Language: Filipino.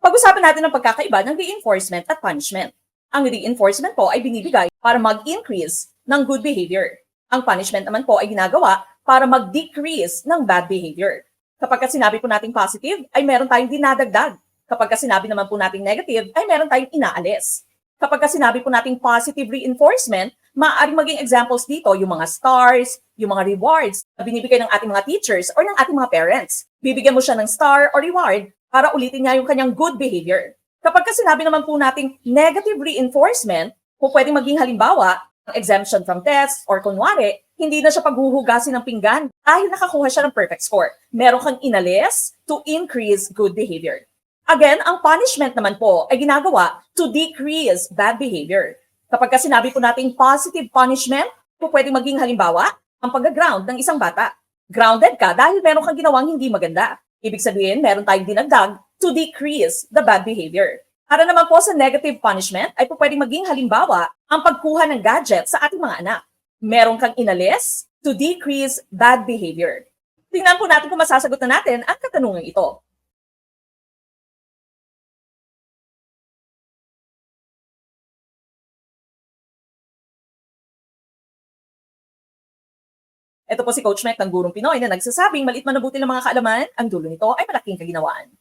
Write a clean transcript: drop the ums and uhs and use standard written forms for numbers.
Pag-usapan natin ang pagkakaiba ng reinforcement at punishment. Ang reinforcement po ay binibigay para mag-increase ng good behavior. Ang punishment naman po ay ginagawa para mag-decrease ng bad behavior. Kapag sinabi po nating positive, ay meron tayong dinadagdag. Kapag sinabi naman po nating negative, ay meron tayong inaalis. Kapag sinabi po nating positive reinforcement, maaaring maging examples dito yung mga stars, yung mga rewards na binibigay ng ating mga teachers or ng ating mga parents. Bibigyan mo siya ng star or reward para ulitin niya yung kanyang good behavior. Kapag sinabi naman po nating negative reinforcement, kung pwedeng maging halimbawa, ang exemption from tests or kunwari, hindi na siya paghuhugasin ng pinggan dahil nakakuha siya ng perfect score. Meron kang inalis to increase good behavior. Again, ang punishment naman po ay ginagawa to decrease bad behavior. Kapag sinabi po nating positive punishment, po pwedeng maging halimbawa, ang pag-ground ng isang bata. Grounded ka dahil meron kang ginawang hindi maganda. Ibig sabihin, meron tayong dinagdag to decrease the bad behavior. Para naman po sa negative punishment, ay po pwedeng maging halimbawa, ang pagkuha ng gadget sa ating mga anak. Meron kang inalis to decrease bad behavior. Tingnan po natin kung masasagot na natin ang katanungan ito. Ito po si Coach Mike ng Gurong Pinoy na nagsasabing maliit man mabuti ng mga kaalaman, ang dulo nito ay malaking kaginawaan.